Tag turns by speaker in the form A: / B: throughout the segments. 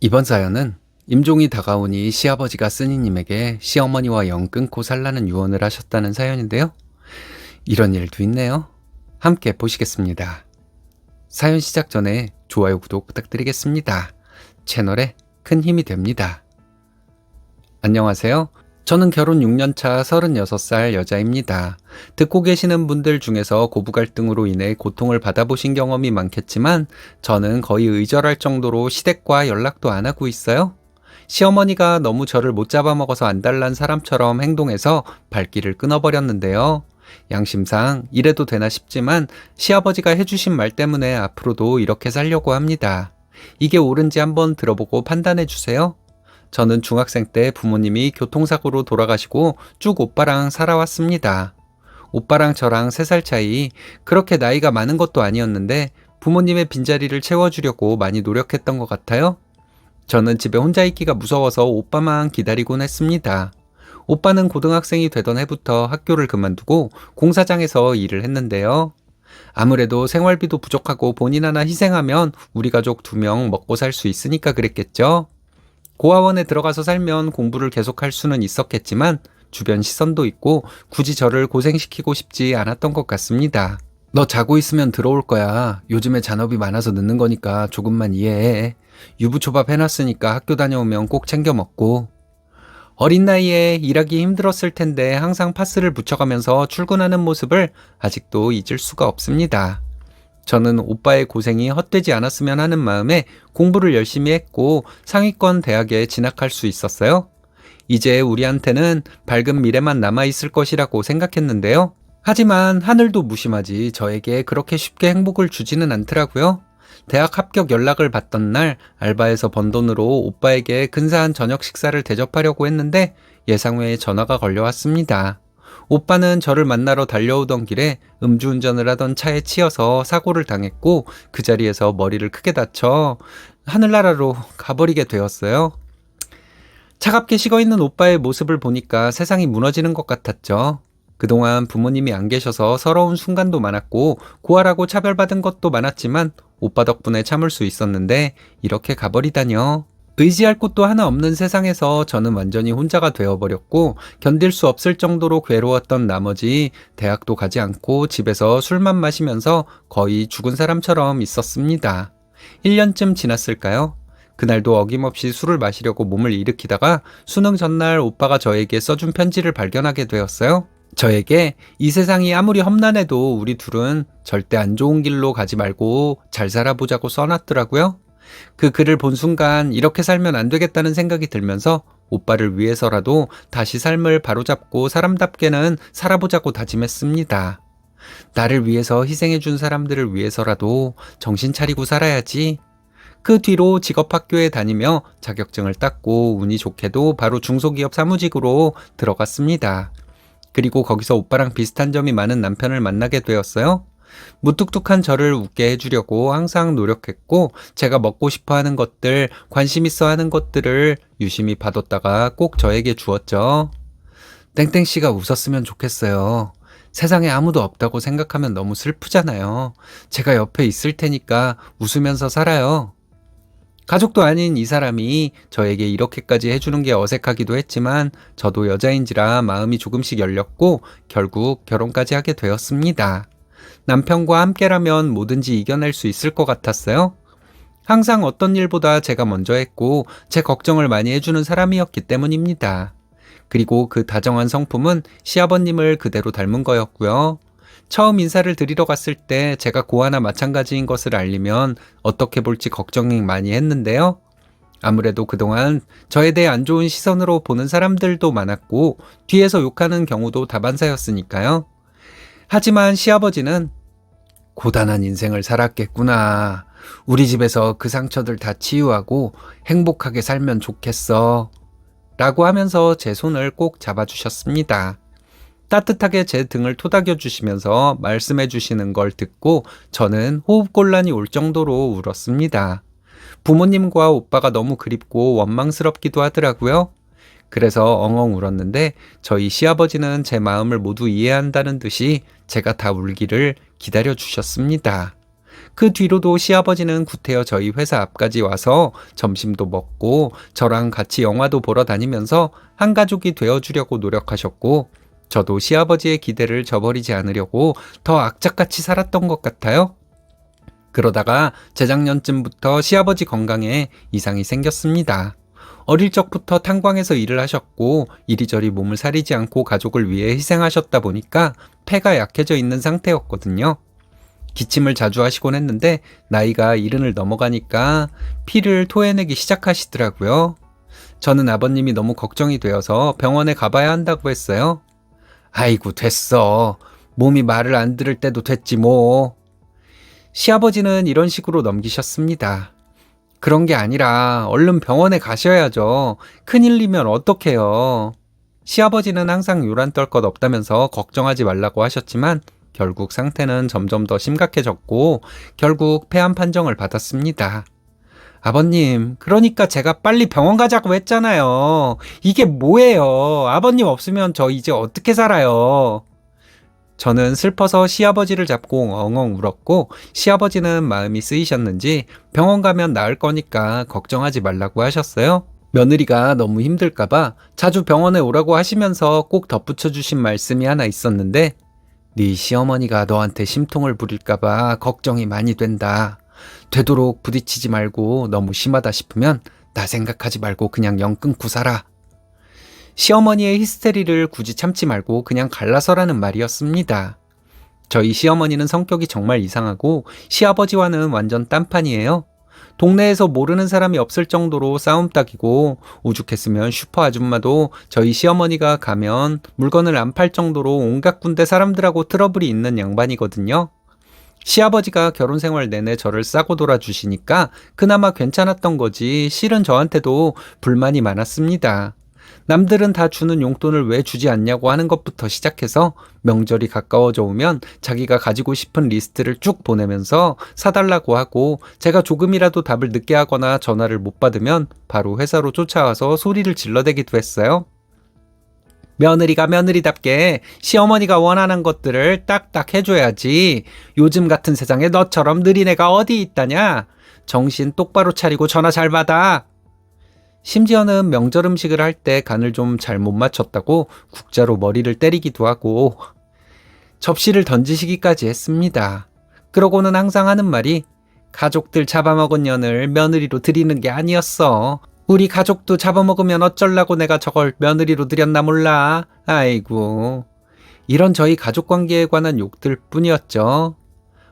A: 이번 사연은 임종이 다가오니 시아버지가 쓰니님에게 시어머니와 영 끊고 살라는 유언을 하셨다는 사연인데요. 이런 일도 있네요. 함께 보시겠습니다. 사연 시작 전에 좋아요, 구독 부탁드리겠습니다. 채널에 큰 힘이 됩니다. 안녕하세요. 저는 결혼 6년차 36살 여자입니다. 듣고 계시는 분들 중에서 고부 갈등으로 인해 고통을 받아보신 경험이 많겠지만 저는 거의 의절할 정도로 시댁과 연락도 안 하고 있어요. 시어머니가 너무 저를 못 잡아먹어서 안달난 사람처럼 행동해서 발길을 끊어버렸는데요. 양심상 이래도 되나 싶지만 시아버지가 해주신 말 때문에 앞으로도 이렇게 살려고 합니다. 이게 옳은지 한번 들어보고 판단해 주세요. 저는 중학생 때 부모님이 교통사고로 돌아가시고 쭉 오빠랑 살아왔습니다. 오빠랑 저랑 3살 차이, 그렇게 나이가 많은 것도 아니었는데 부모님의 빈자리를 채워주려고 많이 노력했던 것 같아요. 저는 집에 혼자 있기가 무서워서 오빠만 기다리곤 했습니다. 오빠는 고등학생이 되던 해부터 학교를 그만두고 공사장에서 일을 했는데요. 아무래도 생활비도 부족하고 본인 하나 희생하면 우리 가족 2명 먹고 살 수 있으니까 그랬겠죠. 고아원에 들어가서 살면 공부를 계속할 수는 있었겠지만 주변 시선도 있고 굳이 저를 고생시키고 싶지 않았던 것 같습니다. 너 자고 있으면 들어올 거야. 요즘에 잔업이 많아서 늦는 거니까 조금만 이해해. 유부초밥 해놨으니까 학교 다녀오면 꼭 챙겨 먹고. 어린 나이에 일하기 힘들었을 텐데 항상 파스를 붙여가면서 출근하는 모습을 아직도 잊을 수가 없습니다. 저는 오빠의 고생이 헛되지 않았으면 하는 마음에 공부를 열심히 했고 상위권 대학에 진학할 수 있었어요. 이제 우리한테는 밝은 미래만 남아있을 것이라고 생각했는데요. 하지만 하늘도 무심하지 저에게 그렇게 쉽게 행복을 주지는 않더라고요. 대학 합격 연락을 받던 날 알바에서 번 돈으로 오빠에게 근사한 저녁 식사를 대접하려고 했는데 예상 외에 전화가 걸려왔습니다. 오빠는 저를 만나러 달려오던 길에 음주운전을 하던 차에 치여서 사고를 당했고 그 자리에서 머리를 크게 다쳐 하늘나라로 가버리게 되었어요. 차갑게 식어있는 오빠의 모습을 보니까 세상이 무너지는 것 같았죠. 그동안 부모님이 안 계셔서 서러운 순간도 많았고 고아라고 차별받은 것도 많았지만 오빠 덕분에 참을 수 있었는데 이렇게 가버리다뇨. 의지할 곳도 하나 없는 세상에서 저는 완전히 혼자가 되어버렸고 견딜 수 없을 정도로 괴로웠던 나머지 대학도 가지 않고 집에서 술만 마시면서 거의 죽은 사람처럼 있었습니다. 1년쯤 지났을까요? 그날도 어김없이 술을 마시려고 몸을 일으키다가 수능 전날 오빠가 저에게 써준 편지를 발견하게 되었어요. 저에게 이 세상이 아무리 험난해도 우리 둘은 절대 안 좋은 길로 가지 말고 잘 살아보자고 써놨더라고요. 그 글을 본 순간 이렇게 살면 안 되겠다는 생각이 들면서 오빠를 위해서라도 다시 삶을 바로잡고 사람답게는 살아보자고 다짐했습니다. 나를 위해서 희생해준 사람들을 위해서라도 정신 차리고 살아야지. 그 뒤로 직업학교에 다니며 자격증을 땄고 운이 좋게도 바로 중소기업 사무직으로 들어갔습니다. 그리고 거기서 오빠랑 비슷한 점이 많은 남편을 만나게 되었어요. 무뚝뚝한 저를 웃게 해주려고 항상 노력했고 제가 먹고 싶어 하는 것들, 관심 있어 하는 것들을 유심히 받았다가 꼭 저에게 주었죠. 땡땡씨가 웃었으면 좋겠어요. 세상에 아무도 없다고 생각하면 너무 슬프잖아요. 제가 옆에 있을 테니까 웃으면서 살아요. 가족도 아닌 이 사람이 저에게 이렇게까지 해주는 게 어색하기도 했지만 저도 여자인지라 마음이 조금씩 열렸고 결국 결혼까지 하게 되었습니다. 남편과 함께라면 뭐든지 이겨낼 수 있을 것 같았어요. 항상 어떤 일보다 제가 먼저 했고 제 걱정을 많이 해주는 사람이었기 때문입니다. 그리고 그 다정한 성품은 시아버님을 그대로 닮은 거였고요. 처음 인사를 드리러 갔을 때 제가 고아나 마찬가지인 것을 알리면 어떻게 볼지 걱정이 많이 했는데요. 아무래도 그동안 저에 대해 안 좋은 시선으로 보는 사람들도 많았고 뒤에서 욕하는 경우도 다반사였으니까요. 하지만 시아버지는 고단한 인생을 살았겠구나. 우리 집에서 그 상처들 다 치유하고 행복하게 살면 좋겠어. 라고 하면서 제 손을 꼭 잡아주셨습니다. 따뜻하게 제 등을 토닥여 주시면서 말씀해 주시는 걸 듣고 저는 호흡곤란이 올 정도로 울었습니다. 부모님과 오빠가 너무 그립고 원망스럽기도 하더라고요. 그래서 엉엉 울었는데 저희 시아버지는 제 마음을 모두 이해한다는 듯이 제가 다 울기를 기다려 주셨습니다. 그 뒤로도 시아버지는 구태여 저희 회사 앞까지 와서 점심도 먹고 저랑 같이 영화도 보러 다니면서 한 가족이 되어주려고 노력하셨고, 저도 시아버지의 기대를 저버리지 않으려고 더 악착같이 살았던 것 같아요. 그러다가 재작년쯤부터 시아버지 건강에 이상이 생겼습니다. 어릴 적부터 탄광에서 일을 하셨고 이리저리 몸을 사리지 않고 가족을 위해 희생하셨다 보니까 폐가 약해져 있는 상태였거든요. 기침을 자주 하시곤 했는데 나이가 70을 넘어가니까 피를 토해내기 시작하시더라고요. 저는 아버님이 너무 걱정이 되어서 병원에 가봐야 한다고 했어요. 아이고, 됐어. 몸이 말을 안 들을 때도 됐지 뭐. 시아버지는 이런 식으로 넘기셨습니다. 그런 게 아니라 얼른 병원에 가셔야죠. 큰일이면 어떡해요. 시아버지는 항상 요란 떨 것 없다면서 걱정하지 말라고 하셨지만 결국 상태는 점점 더 심각해졌고 결국 폐암 판정을 받았습니다. 아버님, 그러니까 제가 빨리 병원 가자고 했잖아요. 이게 뭐예요? 아버님 없으면 저 이제 어떻게 살아요? 저는 슬퍼서 시아버지를 잡고 엉엉 울었고 시아버지는 마음이 쓰이셨는지 병원 가면 나을 거니까 걱정하지 말라고 하셨어요. 며느리가 너무 힘들까봐 자주 병원에 오라고 하시면서 꼭 덧붙여 주신 말씀이 하나 있었는데, 네 시어머니가 너한테 심통을 부릴까봐 걱정이 많이 된다. 되도록 부딪히지 말고 너무 심하다 싶으면 나 생각하지 말고 그냥 영 끊고 살아. 시어머니의 히스테리를 굳이 참지 말고 그냥 갈라서라는 말이었습니다. 저희 시어머니는 성격이 정말 이상하고 시아버지와는 완전 딴판이에요. 동네에서 모르는 사람이 없을 정도로 싸움닭이고 오죽했으면 슈퍼 아줌마도 저희 시어머니가 가면 물건을 안 팔 정도로 온갖 군데 사람들하고 트러블이 있는 양반이거든요. 시아버지가 결혼 생활 내내 저를 싸고 돌아주시니까 그나마 괜찮았던 거지 실은 저한테도 불만이 많았습니다. 남들은 다 주는 용돈을 왜 주지 않냐고 하는 것부터 시작해서 명절이 가까워져 오면 자기가 가지고 싶은 리스트를 쭉 보내면서 사달라고 하고 제가 조금이라도 답을 늦게 하거나 전화를 못 받으면 바로 회사로 쫓아와서 소리를 질러대기도 했어요. 며느리가 며느리답게 시어머니가 원하는 것들을 딱딱 해줘야지. 요즘 같은 세상에 너처럼 느린 애가 어디 있다냐? 정신 똑바로 차리고 전화 잘 받아. 심지어는 명절 음식을 할 때 간을 좀 잘 못 맞췄다고 국자로 머리를 때리기도 하고 접시를 던지시기까지 했습니다. 그러고는 항상 하는 말이 가족들 잡아먹은 년을 며느리로 드리는 게 아니었어. 우리 가족도 잡아먹으면 어쩌려고 내가 저걸 며느리로 드렸나 몰라. 아이고. 이런 저희 가족 관계에 관한 욕들 뿐이었죠.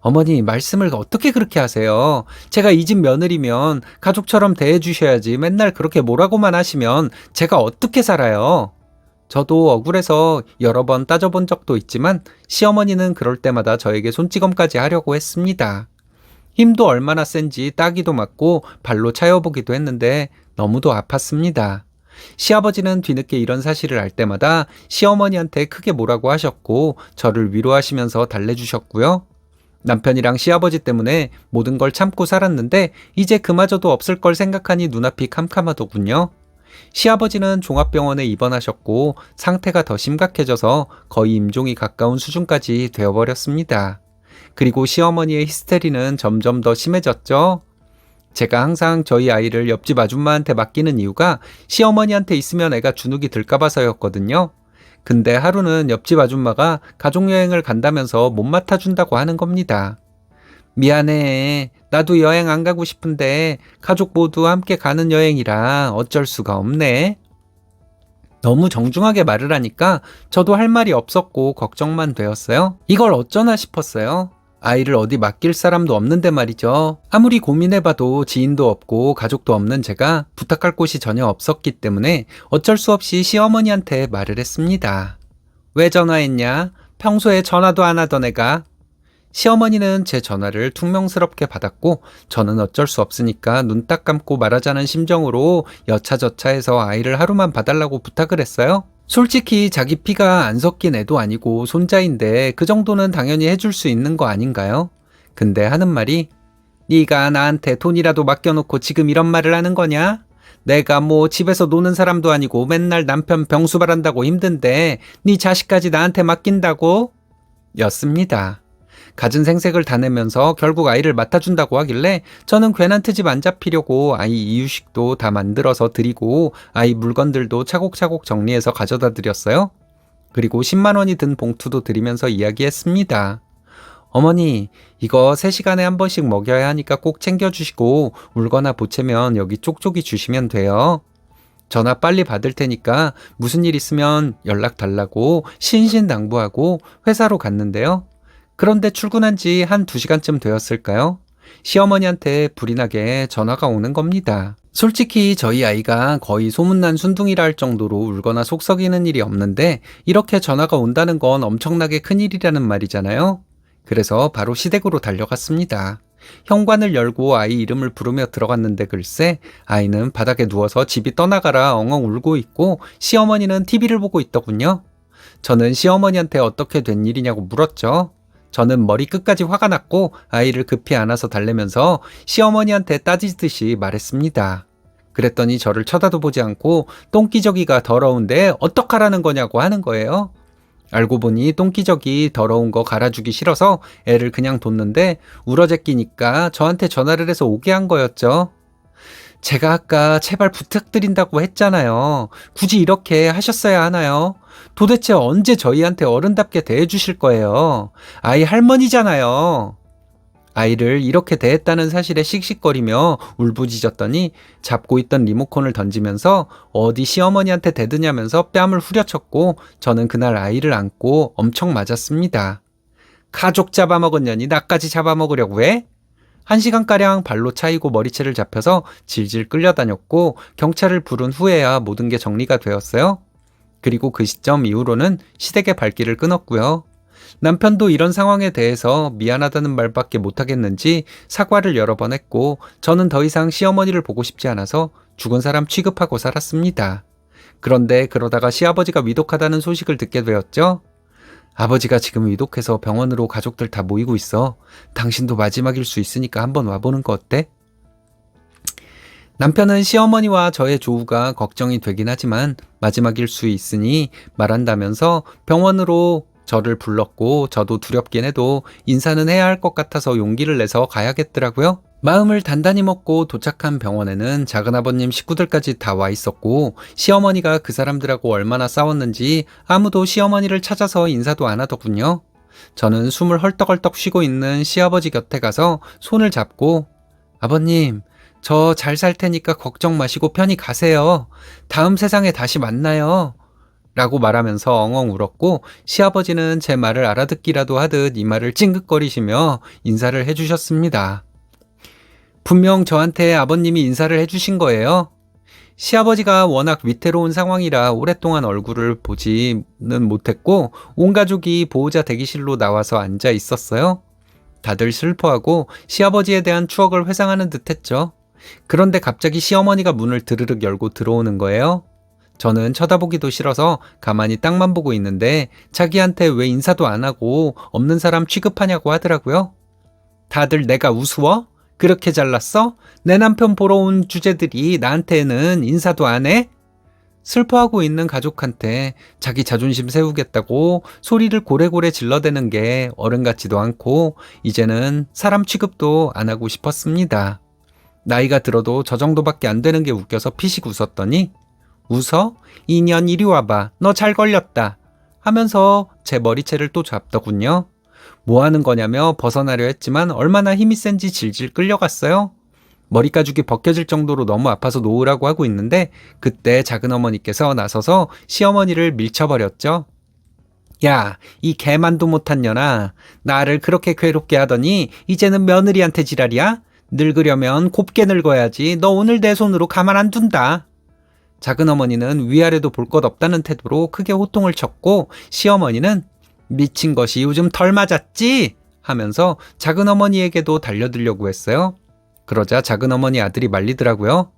A: 어머니, 말씀을 어떻게 그렇게 하세요? 제가 이 집 며느리면 가족처럼 대해주셔야지 맨날 그렇게 뭐라고만 하시면 제가 어떻게 살아요? 저도 억울해서 여러 번 따져본 적도 있지만 시어머니는 그럴 때마다 저에게 손찌검까지 하려고 했습니다. 힘도 얼마나 센지 따기도 맞고 발로 차여보기도 했는데 너무도 아팠습니다. 시아버지는 뒤늦게 이런 사실을 알 때마다 시어머니한테 크게 뭐라고 하셨고 저를 위로하시면서 달래주셨고요. 남편이랑 시아버지 때문에 모든 걸 참고 살았는데 이제 그마저도 없을 걸 생각하니 눈앞이 캄캄하더군요. 시아버지는 종합병원에 입원하셨고 상태가 더 심각해져서 거의 임종이 가까운 수준까지 되어버렸습니다. 그리고 시어머니의 히스테리는 점점 더 심해졌죠. 제가 항상 저희 아이를 옆집 아줌마한테 맡기는 이유가 시어머니한테 있으면 애가 주눅이 들까봐서였거든요. 근데 하루는 옆집 아줌마가 가족여행을 간다면서 못 맡아준다고 하는 겁니다. 미안해. 나도 여행 안 가고 싶은데 가족 모두 함께 가는 여행이라 어쩔 수가 없네. 너무 정중하게 말을 하니까 저도 할 말이 없었고 걱정만 되었어요. 이걸 어쩌나 싶었어요. 아이를 어디 맡길 사람도 없는데 말이죠. 아무리 고민해봐도 지인도 없고 가족도 없는 제가 부탁할 곳이 전혀 없었기 때문에 어쩔 수 없이 시어머니한테 말을 했습니다. 왜 전화했냐? 평소에 전화도 안 하던 애가. 시어머니는 제 전화를 퉁명스럽게 받았고 저는 어쩔 수 없으니까 눈 딱 감고 말하자는 심정으로 여차저차해서 아이를 하루만 봐달라고 부탁을 했어요. 솔직히 자기 피가 안 섞인 애도 아니고 손자인데 그 정도는 당연히 해줄 수 있는 거 아닌가요? 근데 하는 말이 네가 나한테 돈이라도 맡겨놓고 지금 이런 말을 하는 거냐? 내가 뭐 집에서 노는 사람도 아니고 맨날 남편 병수발한다고 힘든데 네 자식까지 나한테 맡긴다고? 였습니다. 갖은 생색을 다 내면서 결국 아이를 맡아준다고 하길래 저는 괜한 트집 안 잡히려고 아이 이유식도 다 만들어서 드리고 아이 물건들도 차곡차곡 정리해서 가져다 드렸어요. 그리고 10만 원이 든 봉투도 드리면서 이야기했습니다. 어머니, 이거 3시간에 한 번씩 먹여야 하니까 꼭 챙겨주시고 울거나 보채면 여기 쪽쪽이 주시면 돼요. 전화 빨리 받을 테니까 무슨 일 있으면 연락 달라고 신신당부하고 회사로 갔는데요. 그런데 출근한 지 한 2시간쯤 되었을까요? 시어머니한테 불이 나게 전화가 오는 겁니다. 솔직히 저희 아이가 거의 소문난 순둥이라 할 정도로 울거나 속 썩이는 일이 없는데 이렇게 전화가 온다는 건 엄청나게 큰일이라는 말이잖아요. 그래서 바로 시댁으로 달려갔습니다. 현관을 열고 아이 이름을 부르며 들어갔는데 글쎄 아이는 바닥에 누워서 집이 떠나가라 엉엉 울고 있고 시어머니는 TV를 보고 있더군요. 저는 시어머니한테 어떻게 된 일이냐고 물었죠. 저는 머리 끝까지 화가 났고 아이를 급히 안아서 달래면서 시어머니한테 따지듯이 말했습니다. 그랬더니 저를 쳐다도 보지 않고 똥기저귀가 더러운데 어떡하라는 거냐고 하는 거예요. 알고 보니 똥기저귀 더러운 거 갈아주기 싫어서 애를 그냥 뒀는데 울어제끼니까 저한테 전화를 해서 오게 한 거였죠. 제가 아까 제발 부탁드린다고 했잖아요. 굳이 이렇게 하셨어야 하나요? 도대체 언제 저희한테 어른답게 대해주실 거예요? 아이 할머니잖아요. 아이를 이렇게 대했다는 사실에 씩씩거리며 울부짖었더니 잡고 있던 리모컨을 던지면서 어디 시어머니한테 대드냐면서 뺨을 후려쳤고 저는 그날 아이를 안고 엄청 맞았습니다. 가족 잡아먹은 년이 나까지 잡아먹으려고 해? 1시간가량 발로 차이고 머리채를 잡혀서 질질 끌려다녔고 경찰을 부른 후에야 모든 게 정리가 되었어요. 그리고 그 시점 이후로는 시댁의 발길을 끊었고요. 남편도 이런 상황에 대해서 미안하다는 말밖에 못하겠는지 사과를 여러 번 했고 저는 더 이상 시어머니를 보고 싶지 않아서 죽은 사람 취급하고 살았습니다. 그런데 그러다가 시아버지가 위독하다는 소식을 듣게 되었죠. 아버지가 지금 위독해서 병원으로 가족들 다 모이고 있어. 당신도 마지막일 수 있으니까 한번 와보는 거 어때? 남편은 시어머니와 저의 조우가 걱정이 되긴 하지만 마지막일 수 있으니 말한다면서 병원으로 저를 불렀고 저도 두렵긴 해도 인사는 해야 할 것 같아서 용기를 내서 가야겠더라고요. 마음을 단단히 먹고 도착한 병원에는 작은아버님 식구들까지 다 와 있었고 시어머니가 그 사람들하고 얼마나 싸웠는지 아무도 시어머니를 찾아서 인사도 안 하더군요. 저는 숨을 헐떡헐떡 쉬고 있는 시아버지 곁에 가서 손을 잡고 아버님, 저 잘 살 테니까 걱정 마시고 편히 가세요. 다음 세상에 다시 만나요. 라고 말하면서 엉엉 울었고 시아버지는 제 말을 알아듣기라도 하듯 이마를 찡긋거리시며 인사를 해주셨습니다. 분명 저한테 아버님이 인사를 해주신 거예요. 시아버지가 워낙 위태로운 상황이라 오랫동안 얼굴을 보지는 못했고 온 가족이 보호자 대기실로 나와서 앉아 있었어요. 다들 슬퍼하고 시아버지에 대한 추억을 회상하는 듯 했죠. 그런데 갑자기 시어머니가 문을 드르륵 열고 들어오는 거예요. 저는 쳐다보기도 싫어서 가만히 땅만 보고 있는데 자기한테 왜 인사도 안 하고 없는 사람 취급하냐고 하더라고요. 다들 내가 우스워? 그렇게 잘났어? 내 남편 보러 온 주제들이 나한테는 인사도 안 해? 슬퍼하고 있는 가족한테 자기 자존심 세우겠다고 소리를 고래고래 질러대는 게 어른 같지도 않고 이제는 사람 취급도 안 하고 싶었습니다. 나이가 들어도 저 정도밖에 안 되는 게 웃겨서 피식 웃었더니 웃어? 인연 이리 와봐. 너 잘 걸렸다. 하면서 제 머리채를 또 잡더군요. 뭐 하는 거냐며 벗어나려 했지만 얼마나 힘이 센지 질질 끌려갔어요. 머리 가죽이 벗겨질 정도로 너무 아파서 놓으라고 하고 있는데 그때 작은어머니께서 나서서 시어머니를 밀쳐버렸죠. 야, 이 개만도 못한 년아. 나를 그렇게 괴롭게 하더니 이제는 며느리한테 지랄이야? 늙으려면 곱게 늙어야지. 너 오늘 내 손으로 가만 안 둔다. 작은어머니는 위아래도 볼 것 없다는 태도로 크게 호통을 쳤고 시어머니는 미친 것이 요즘 덜 맞았지? 하면서 작은어머니에게도 달려들려고 했어요. 그러자 작은어머니 아들이 말리더라고요.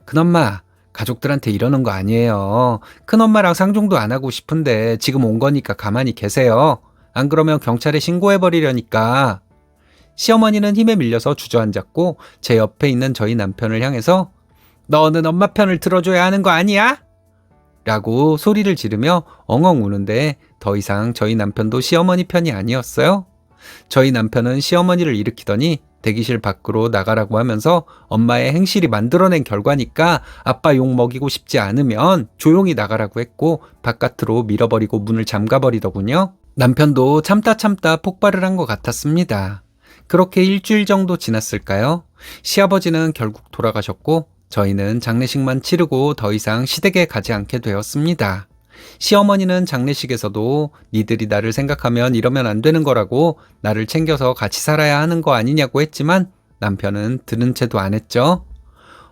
A: 큰엄마, 가족들한테 이러는 거 아니에요. 큰엄마랑 상종도 안 하고 싶은데 지금 온 거니까 가만히 계세요. 안 그러면 경찰에 신고해버리려니까. 시어머니는 힘에 밀려서 주저앉았고 제 옆에 있는 저희 남편을 향해서 너는 엄마 편을 들어줘야 하는 거 아니야? 라고 소리를 지르며 엉엉 우는데 더 이상 저희 남편도 시어머니 편이 아니었어요. 저희 남편은 시어머니를 일으키더니 대기실 밖으로 나가라고 하면서 엄마의 행실이 만들어낸 결과니까 아빠 욕 먹이고 싶지 않으면 조용히 나가라고 했고 바깥으로 밀어버리고 문을 잠가버리더군요. 남편도 참다 참다 폭발을 한 것 같았습니다. 그렇게 일주일 정도 지났을까요? 시아버지는 결국 돌아가셨고 저희는 장례식만 치르고 더 이상 시댁에 가지 않게 되었습니다. 시어머니는 장례식에서도 니들이 나를 생각하면 이러면 안 되는 거라고 나를 챙겨서 같이 살아야 하는 거 아니냐고 했지만 남편은 들은 채도 안 했죠.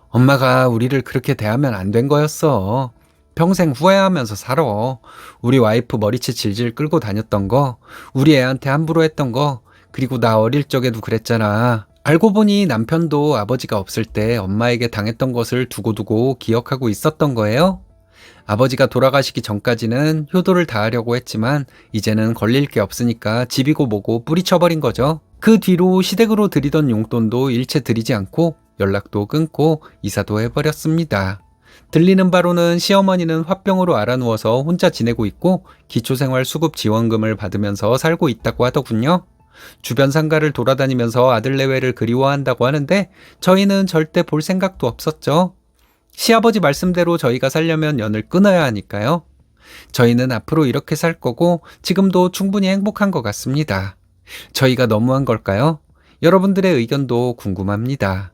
A: 엄마가 우리를 그렇게 대하면 안 된 거였어. 평생 후회하면서 살아. 우리 와이프 머리채 질질 끌고 다녔던 거, 우리 애한테 함부로 했던 거, 그리고 나 어릴 적에도 그랬잖아. 알고 보니 남편도 아버지가 없을 때 엄마에게 당했던 것을 두고두고 기억하고 있었던 거예요. 아버지가 돌아가시기 전까지는 효도를 다하려고 했지만 이제는 걸릴 게 없으니까 집이고 뭐고 뿌리쳐버린 거죠. 그 뒤로 시댁으로 드리던 용돈도 일체 드리지 않고 연락도 끊고 이사도 해버렸습니다. 들리는 바로는 시어머니는 화병으로 알아누워서 혼자 지내고 있고 기초생활수급 지원금을 받으면서 살고 있다고 하더군요. 주변 상가를 돌아다니면서 아들 내외를 그리워한다고 하는데 저희는 절대 볼 생각도 없었죠. 시아버지 말씀대로 저희가 살려면 연을 끊어야 하니까요. 저희는 앞으로 이렇게 살 거고 지금도 충분히 행복한 것 같습니다. 저희가 너무한 걸까요? 여러분들의 의견도 궁금합니다.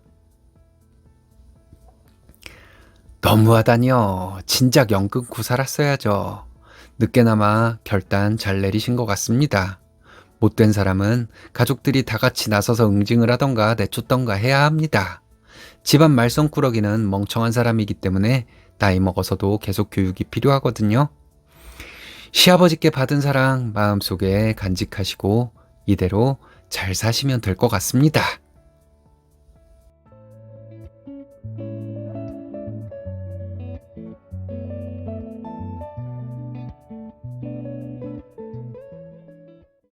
A: 너무하다니요. 진작 연 끊고 살았어야죠. 늦게나마 결단 잘 내리신 것 같습니다. 못된 사람은 가족들이 다 같이 나서서 응징을 하던가 내쫓던가 해야 합니다. 집안 말썽꾸러기는 멍청한 사람이기 때문에 나이 먹어서도 계속 교육이 필요하거든요. 시아버지께 받은 사랑 마음속에 간직하시고 이대로 잘 사시면 될 것 같습니다.